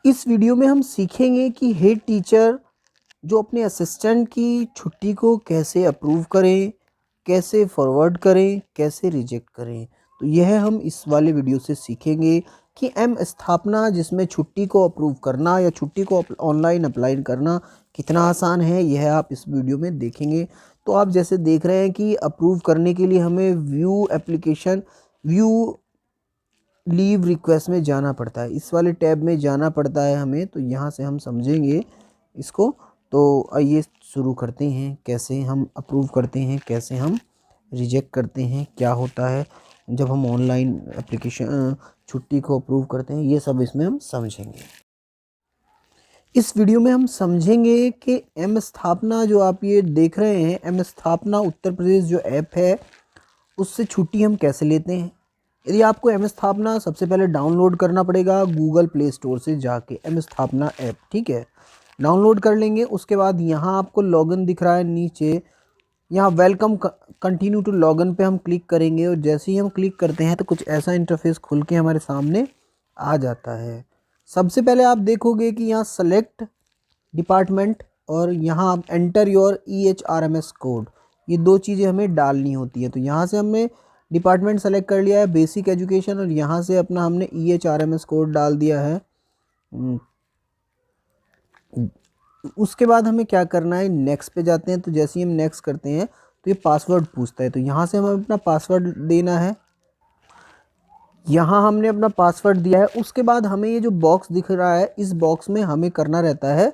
इस वीडियो में हम सीखेंगे कि हेड टीचर जो अपने असिस्टेंट की छुट्टी को कैसे अप्रूव करें, कैसे फॉरवर्ड करें, कैसे रिजेक्ट करें। तो यह हम इस वाले वीडियो से सीखेंगे कि एम स्थापना जिसमें छुट्टी को अप्रूव करना या छुट्टी को ऑनलाइन अप्लाई करना कितना आसान है, यह आप इस वीडियो में देखेंगे। तो आप जैसे देख रहे हैं कि अप्रूव करने के लिए हमें व्यू लीव रिक्वेस्ट में जाना पड़ता है, इस वाले टैब में जाना पड़ता है हमें। तो यहाँ से हम समझेंगे इसको। तो आइए शुरू करते हैं, कैसे हम अप्रूव करते हैं, कैसे हम रिजेक्ट करते हैं, क्या होता है जब हम ऑनलाइन एप्लीकेशन छुट्टी को अप्रूव करते हैं, ये सब इसमें हम समझेंगे। इस वीडियो में हम समझेंगे कि एम स्थापना जो आप ये देख रहे हैं, एम स्थापना उत्तर प्रदेश जो ऐप है उससे छुट्टी हम कैसे लेते हैं। यदि आपको एम स्थापना सबसे पहले डाउनलोड करना पड़ेगा गूगल प्ले स्टोर से जाके, एम स्थापना ऐप, ठीक है, डाउनलोड कर लेंगे। उसके बाद यहाँ आपको लॉगिन दिख रहा है नीचे, यहाँ वेलकम कंटिन्यू टू लॉगिन पे हम क्लिक करेंगे और जैसे ही हम क्लिक करते हैं तो कुछ ऐसा इंटरफेस खुल के हमारे सामने आ जाता है। सबसे पहले आप देखोगे कि यहाँ सेलेक्ट डिपार्टमेंट और यहाँ आप एंटर योर EHRMS कोड, ये दो चीज़ें हमें डालनी होती है। तो यहाँ से हमने डिपार्टमेंट सेलेक्ट कर लिया है बेसिक एजुकेशन, और यहाँ से अपना हमने EHRMS कोड डाल दिया है। उसके बाद हमें क्या करना है, नेक्स्ट पे जाते हैं। तो जैसे ही हम नेक्स्ट करते हैं तो ये पासवर्ड पूछता है, तो यहाँ से हमें अपना पासवर्ड देना है। यहाँ हमने अपना पासवर्ड दिया है। उसके बाद हमें ये जो बॉक्स दिख रहा है, इस बॉक्स में हमें करना रहता है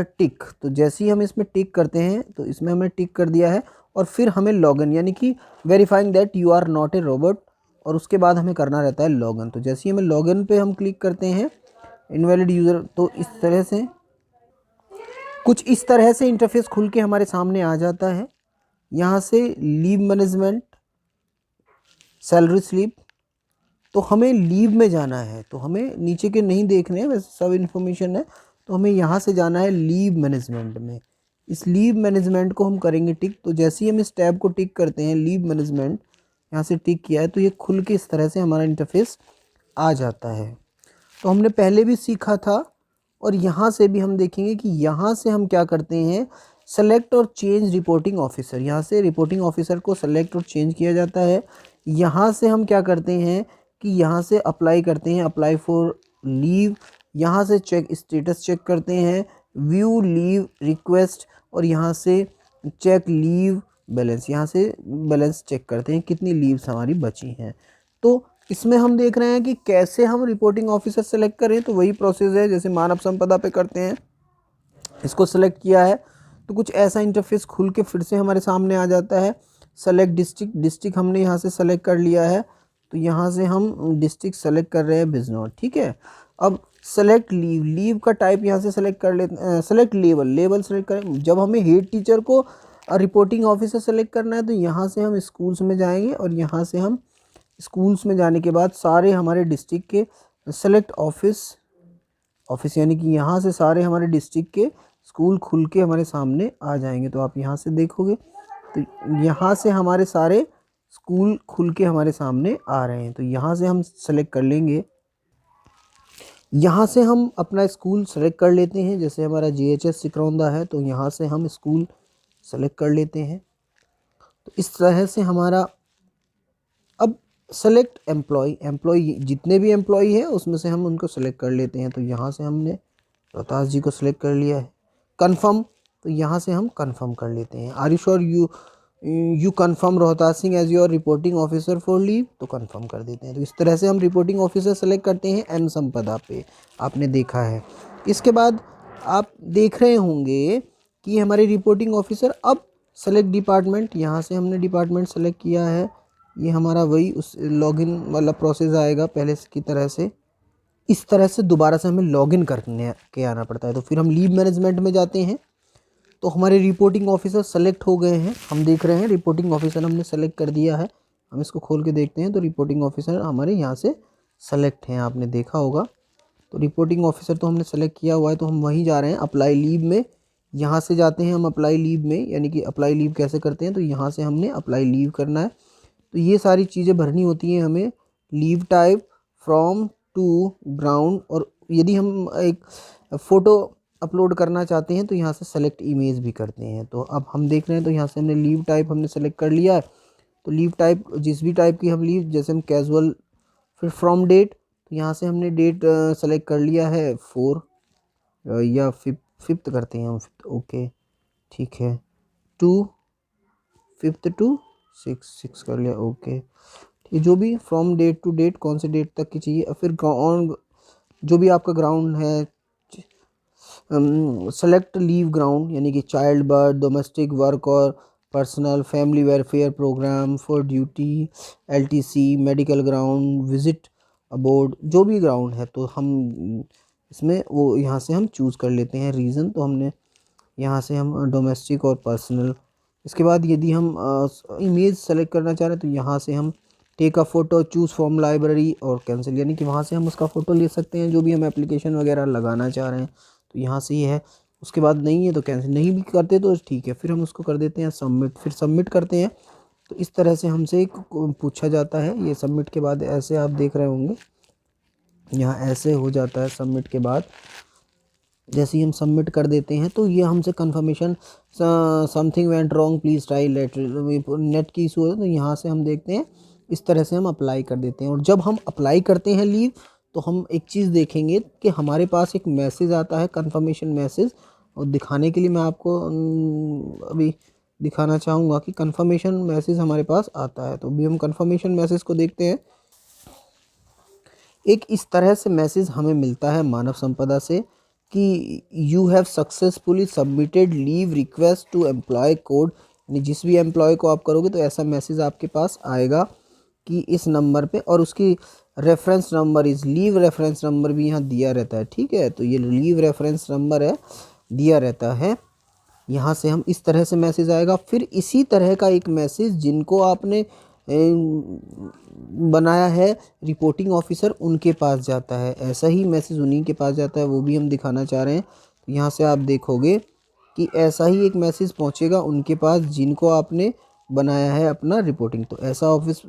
टिक। तो जैसे ही हम इसमें टिक करते हैं तो इसमें हमने टिक कर दिया है, और फिर हमें लॉगिन यानी कि verifying that you are not a robot, और उसके बाद हमें करना रहता है लॉगिन। तो जैसे ही हमें लॉगिन पे हम क्लिक करते हैं, इनवैलिड यूज़र, तो इस तरह से कुछ इस तरह से इंटरफेस खुल के हमारे सामने आ जाता है। यहाँ से लीव मैनेजमेंट, सैलरी स्लिप, तो हमें लीव में जाना है, तो हमें नीचे के नहीं देखने हैं, वैसे सब इन्फॉर्मेशन है। तो हमें यहाँ से जाना है लीव मैनेजमेंट में। इस लीव मैनेजमेंट को हम करेंगे टिक। तो जैसे ही हम इस टैब को टिक करते हैं, लीव मैनेजमेंट यहाँ से टिक किया है, तो ये खुल के इस तरह से हमारा इंटरफेस आ जाता है। तो हमने पहले भी सीखा था, और यहाँ से भी हम देखेंगे कि यहाँ से हम क्या करते हैं, सेलेक्ट और चेंज रिपोर्टिंग ऑफिसर, यहाँ से रिपोर्टिंग ऑफिसर को सेलेक्ट और चेंज किया जाता है। यहाँ से हम क्या करते हैं कि यहाँ से अप्लाई करते हैं, अप्लाई फॉर लीव, यहाँ से चेक स्टेटस चेक करते हैं, व्यू लीव रिक्वेस्ट, और यहाँ से चेक लीव बैलेंस, यहाँ से बैलेंस चेक करते हैं कितनी लीव्स हमारी बची हैं। तो इसमें हम देख रहे हैं कि कैसे हम रिपोर्टिंग ऑफिसर सेलेक्ट करें। तो वही प्रोसेस है जैसे मानव संपदा पे करते हैं। इसको सेलेक्ट किया है तो कुछ ऐसा इंटरफेस खुल के फिर से हमारे सामने आ जाता है। सेलेक्ट डिस्ट्रिक्ट, डिस्ट्रिक्ट हमने यहाँ से सेलेक्ट कर लिया है, तो यहाँ से हम डिस्ट्रिक्ट सेलेक्ट कर रहे हैं बिजनौर, ठीक है। अब सेलेक्ट लीव, लीव का टाइप यहाँ से सेलेक्ट कर लेते, सेलेक्ट लेवल, लेवल सेलेक्ट करें। जब हमें हेड टीचर को रिपोर्टिंग ऑफिसर सेलेक्ट करना है तो यहाँ से हम स्कूल्स में जाएंगे, और यहाँ से हम स्कूल्स में जाने के बाद सारे हमारे डिस्ट्रिक्ट के सेलेक्ट ऑफिस यानी कि यहाँ से सारे हमारे डिस्ट्रिक्ट के स्कूल खुल के हमारे सामने आ जाएंगे। तो आप यहाँ से देखोगे तो यहाँ से हमारे सारे स्कूल खुल के हमारे सामने आ रहे हैं। तो यहाँ से हम सेलेक्ट कर लेंगे, यहाँ से हम अपना स्कूल सेलेक्ट कर लेते हैं। जैसे हमारा JHS सिकरौंदा है, तो यहाँ से हम स्कूल सेलेक्ट कर लेते हैं। तो इस तरह से हमारा अब सेलेक्ट एम्प्लॉय जितने भी एम्प्लॉय हैं उसमें से हम उनको सेलेक्ट कर लेते हैं। तो यहाँ से हमने रोहतास जी को सेलेक्ट कर लिया है। कंफर्म, तो यहाँ से हम कंफर्म कर लेते हैं। Are you sure you confirm Rohtas Singh as your reporting officer for leave, तो कंफर्म कर देते हैं। तो इस तरह से हम रिपोर्टिंग ऑफिसर सेलेक्ट करते हैं एम संपदा पे, आपने देखा है। इसके बाद आप देख रहे होंगे कि हमारे रिपोर्टिंग ऑफिसर, अब सेलेक्ट डिपार्टमेंट, यहाँ से हमने डिपार्टमेंट सेलेक्ट किया है। ये हमारा वही उस लॉगिन वाला प्रोसेस आएगा पहले की तरह से। इस तरह से दोबारा से हमें लॉगिन करने के आना पड़ता है। तो फिर हम लीव मैनेजमेंट में जाते हैं, तो हमारे रिपोर्टिंग ऑफिसर सेलेक्ट हो गए हैं। हम देख रहे हैं रिपोर्टिंग ऑफिसर हमने सेलेक्ट कर दिया है। हम इसको खोल के देखते हैं तो रिपोर्टिंग ऑफिसर हमारे यहाँ से सेलेक्ट हैं, आपने देखा होगा। तो रिपोर्टिंग ऑफिसर तो हमने सेलेक्ट किया हुआ है, तो हम वहीं जा रहे हैं अप्लाई लीव में। यहाँ से जाते हैं हम अप्लाई लीव में, यानी कि अप्लाई लीव कैसे करते हैं, तो यहाँ से हमने अप्लाई लीव करना है। तो ये सारी चीज़ें भरनी होती हैं हमें। Leave type, from, to, ground और यदि हम एक फ़ोटो अपलोड करना चाहते हैं तो यहाँ से सेलेक्ट इमेज भी करते हैं। तो अब हम देख रहे हैं, तो यहाँ से हमने लीव टाइप हमने सेलेक्ट कर लिया है। तो लीव टाइप जिस भी टाइप की हम लीव, जैसे हम कैजुअल, फिर फ्रॉम डेट, तो यहाँ से हमने डेट सेलेक्ट कर लिया है 4 या फिफ्थ करते हैं हम, फिफ्थ, ओके ठीक है, 2 5th टू 6 कर लिया, ओके ठीक। जो भी फ्रॉम डेट टू डेट कौन से डेट तक की चाहिए, और फिर ऑन जो भी आपका ग्राउंड है, सेलेक्ट लीव ग्राउंड यानी कि चाइल्ड बर्थ, डोमेस्टिक वर्क और personal family welfare program for duty, LTC, medical ground, visit abroad, जो भी ग्राउंड है तो हम इसमें वो यहाँ से हम चूज़ कर लेते हैं रीज़न। तो हमने यहाँ से हम डोमेस्टिक और पर्सनल। इसके बाद यदि हम इमेज सेलेक्ट करना चाह रहे हैं तो यहाँ से हम take a photo, choose from library और कैंसिल, यानी कि वहाँ से हम उसका फ़ोटो ले सकते हैं जो भी हम एप्लीकेशन वगैरह लगाना चाह रहे हैं। तो यहाँ से ये है। उसके बाद नहीं है तो कैंसिल, नहीं भी करते तो ठीक है, फिर हम उसको कर देते हैं सबमिट, फिर सबमिट करते हैं। तो इस तरह से हमसे एक पूछा जाता है। ये सबमिट के बाद ऐसे आप देख रहे होंगे, यहाँ ऐसे हो जाता है सबमिट के बाद। जैसे ही हम सबमिट कर देते हैं तो ये हमसे confirmation, something went wrong please try later, net की इशू है। तो यहाँ से हम देखते हैं, इस तरह से हम अप्लाई कर देते हैं। और जब हम अप्लाई करते हैं लीव, तो हम एक चीज़ देखेंगे कि हमारे पास एक मैसेज आता है, कंफर्मेशन मैसेज। और दिखाने के लिए मैं आपको अभी दिखाना चाहूँगा कि कंफर्मेशन मैसेज हमारे पास आता है। तो अभी हम कंफर्मेशन मैसेज को देखते हैं। एक इस तरह से मैसेज हमें मिलता है मानव संपदा से कि you have successfully submitted leave request to employ code, यानी जिस भी एम्प्लॉय को आप करोगे तो ऐसा मैसेज आपके पास आएगा कि इस नंबर पे, और उसकी रेफरेंस नंबर इस लीव रेफरेंस नंबर भी यहाँ दिया रहता है, ठीक है। तो ये लीव रेफरेंस नंबर है, दिया रहता है। यहाँ से हम इस तरह से मैसेज आएगा। फिर इसी तरह का एक मैसेज जिनको आपने बनाया है रिपोर्टिंग ऑफिसर, उनके पास जाता है। ऐसा ही मैसेज उन्हीं के पास जाता है, वो भी हम दिखाना चाह रहे हैं। तो यहाँ से आप देखोगे कि ऐसा ही एक मैसेज पहुँचेगा उनके पास जिनको आपने बनाया है अपना रिपोर्टिंग। तो ऐसा ऑफिस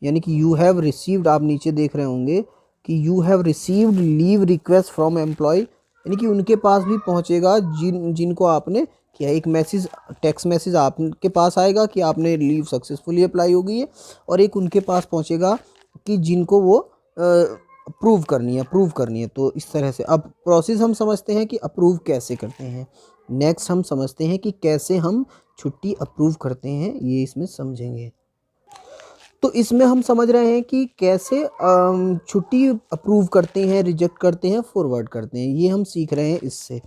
यानी कि यू हैव रिसीव्ड, आप नीचे देख रहे होंगे कि you have received leave request from employ, यानी कि उनके पास भी पहुँचेगा जिनको आपने किया। एक मैसेज, टेक्स्ट मैसेज आपके पास आएगा कि आपने लीव सक्सेसफुली अप्लाई हो गई है, और एक उनके पास पहुंचेगा कि जिनको वो अप्रूव करनी है। तो इस तरह से अब प्रोसेस हम समझते हैं कि अप्रूव कैसे करते हैं। नेक्स्ट हम समझते हैं कि कैसे हम छुट्टी अप्रूव करते हैं, ये इसमें समझेंगे। तो इसमें हम समझ रहे हैं कि कैसे छुट्टी अप्रूव करते हैं, रिजेक्ट करते हैं, फॉरवर्ड करते हैं, ये हम सीख रहे हैं इससे।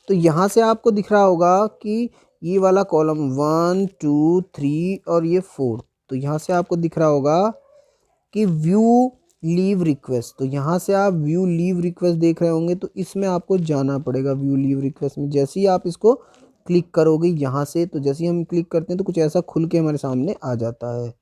तो यहाँ से आपको दिख रहा होगा कि ये वाला कॉलम 1 2 3 और ये 4, तो यहाँ से आपको दिख रहा होगा कि व्यू लीव रिक्वेस्ट। तो यहाँ से आप व्यू लीव रिक्वेस्ट देख रहे होंगे, तो इसमें आपको जाना पड़ेगा व्यू लीव रिक्वेस्ट में। जैसे ही आप इसको क्लिक करोगे यहाँ से, तो जैसे ही हम क्लिक करते हैं तो कुछ ऐसा खुल के हमारे सामने आ जाता है।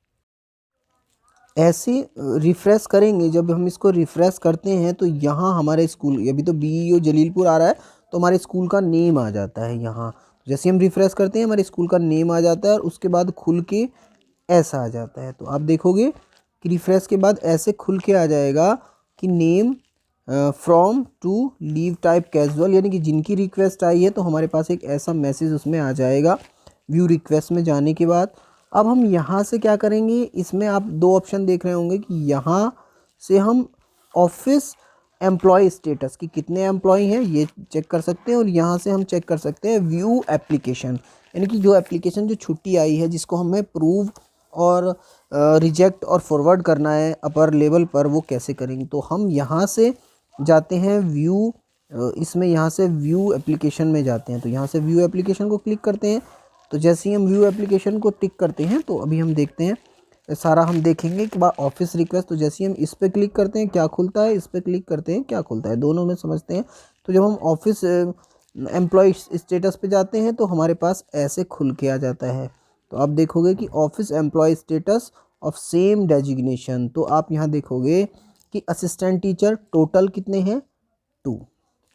ऐसे रिफ़्रेश करेंगे, जब हम इसको रिफ़्रेश करते हैं तो यहाँ हमारे स्कूल, अभी तो BEO जलीलपुर आ रहा है, तो हमारे स्कूल का नेम आ जाता है यहाँ। जैसे हम रिफ़्रेश करते हैं हमारे स्कूल का नेम आ जाता है, और उसके बाद खुल के ऐसा आ जाता है। तो आप देखोगे कि रिफ़्रेश के बाद ऐसे खुल के आ जाएगा कि name from to leave type casual, यानी कि जिनकी रिक्वेस्ट आई है तो हमारे पास एक ऐसा मैसेज उसमें आ जाएगा व्यू रिक्वेस्ट में जाने के बाद। अब हम यहाँ से क्या करेंगे, इसमें आप दो ऑप्शन देख रहे होंगे कि यहाँ से हम ऑफिस एम्प्लॉय स्टेटस की कितने एम्प्लॉय हैं ये चेक कर सकते हैं, और यहाँ से हम चेक कर सकते हैं व्यू एप्लीकेशन, यानी कि जो एप्लीकेशन जो छुट्टी आई है जिसको हमें प्रूव और रिजेक्ट और फॉरवर्ड करना है अपर लेवल पर, वो कैसे करेंगे। तो हम यहाँ से जाते हैं व्यू, इसमें यहाँ से व्यू एप्लीकेशन में जाते हैं। तो यहाँ से व्यू एप्लीकेशन को क्लिक करते हैं। तो जैसे ही हम व्यू एप्लीकेशन को टिक करते हैं तो अभी हम देखते हैं सारा हम देखेंगे कि बाद ऑफिस रिक्वेस्ट। तो जैसे ही हम इस पर क्लिक करते हैं क्या खुलता है, इस पर क्लिक करते हैं क्या खुलता है, दोनों में समझते हैं। तो जब हम ऑफिस एम्प्लॉय स्टेटस पे जाते हैं तो हमारे पास ऐसे खुल के आ जाता है। तो आप देखोगे कि office employ status of same designation. तो आप यहाँ देखोगे कि असिस्टेंट टीचर टोटल कितने हैं 2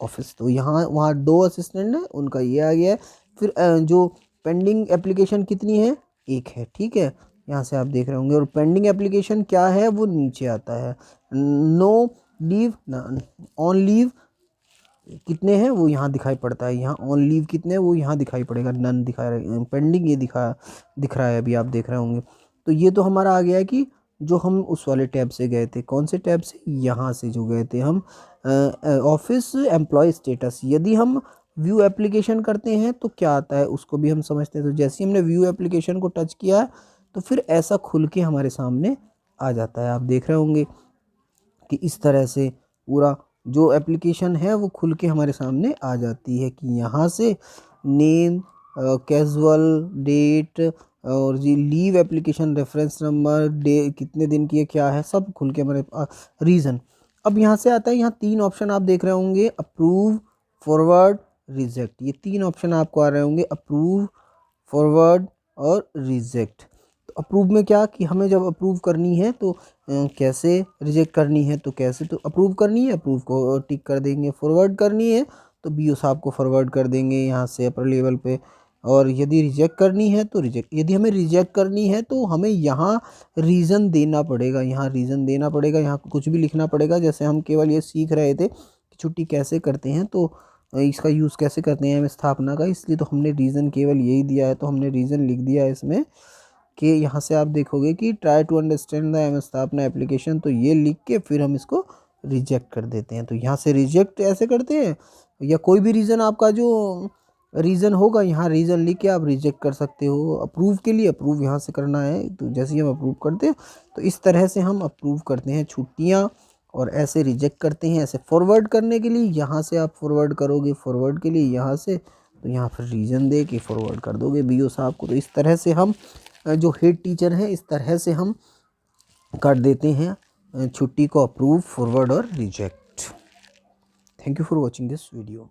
ऑफिस, तो यहाँ वहाँ 2 असिस्टेंट हैं, उनका ये आ गया है। फिर जो पेंडिंग एप्लीकेशन कितनी है, 1 है, ठीक है। यहाँ से आप देख रहे होंगे, और पेंडिंग एप्लीकेशन क्या है वो नीचे आता है, नो लीव ना, ऑन लीव कितने हैं वो यहाँ दिखाई पड़ता है, यहाँ ऑन लीव कितने हैं वो यहाँ दिखाई पड़ेगा, नन दिखा रहा है, पेंडिंग ये दिख रहा है, अभी आप देख रहे होंगे। तो ये तो हमारा आ गया कि जो हम उस वाले टैब से गए थे, कौन से टैब से, यहाँ से जो गए थे हम ऑफिस एम्प्लॉय स्टेटस। यदि हम व्यू एप्लीकेशन करते हैं तो क्या आता है उसको भी हम समझते हैं। तो जैसे ही हमने व्यू एप्लीकेशन को टच किया है तो फिर ऐसा खुल के हमारे सामने आ जाता है। आप देख रहे होंगे कि इस तरह से पूरा जो एप्लीकेशन है वो खुल के हमारे सामने आ जाती है कि यहाँ से नेम, कैजुअल, डेट और जी leave application reference number, day कितने दिन की है, क्या है, सब खुल के हमारे रीज़न। अब यहाँ से आता है, यहाँ 3 ऑप्शन आप देख रहे होंगे, अप्रूव, फॉरवर्ड, रिजेक्ट। ये 3 ऑप्शन आपको आ रहे होंगे, अप्रूव, फॉरवर्ड और रिजेक्ट। तो अप्रूव में क्या कि हमें जब अप्रूव करनी है तो कैसे, रिजेक्ट करनी है तो कैसे। तो अप्रूव करनी है, अप्रूव को टिक कर देंगे, फॉरवर्ड करनी है तो बीओ साहब को फॉरवर्ड कर देंगे यहाँ से अपर लेवल पे, और यदि रिजेक्ट करनी है तो रिजेक्ट। यदि हमें रिजेक्ट करनी है तो हमें यहाँ रीज़न देना पड़ेगा, यहाँ रीज़न देना पड़ेगा, यहाँ कुछ भी लिखना पड़ेगा। जैसे हम केवल ये सीख रहे थे कि छुट्टी कैसे करते हैं, तो इसका यूज़ कैसे करते हैं हम स्थापना का, इसलिए तो हमने रीज़न केवल यही दिया है, तो हमने रीज़न लिख दिया है इसमें कि यहाँ से आप देखोगे कि try to understand the M स्थापना एप्लीकेशन, तो ये लिख के फिर हम इसको रिजेक्ट कर देते हैं। तो यहाँ से रिजेक्ट ऐसे करते हैं, या कोई भी रीज़न आपका जो रीज़न होगा यहाँ रीज़न लिख के आप रिजेक्ट कर सकते हो। अप्रूव के लिए अप्रूव यहाँ से करना है, तो जैसे ही हम अप्रूव करते हैं तो इस तरह से हम अप्रूव करते हैं छुट्टियाँ, और ऐसे रिजेक्ट करते हैं। ऐसे फॉरवर्ड करने के लिए यहाँ से आप फॉरवर्ड करोगे, फॉरवर्ड के लिए यहाँ से, तो यहाँ फिर रीज़न दे के फॉरवर्ड कर दोगे बीओ साहब को। तो इस तरह से हम जो हेड टीचर हैं इस तरह से हम कर देते हैं छुट्टी को अप्रूव, फॉरवर्ड और reject. Thank you for watching this video.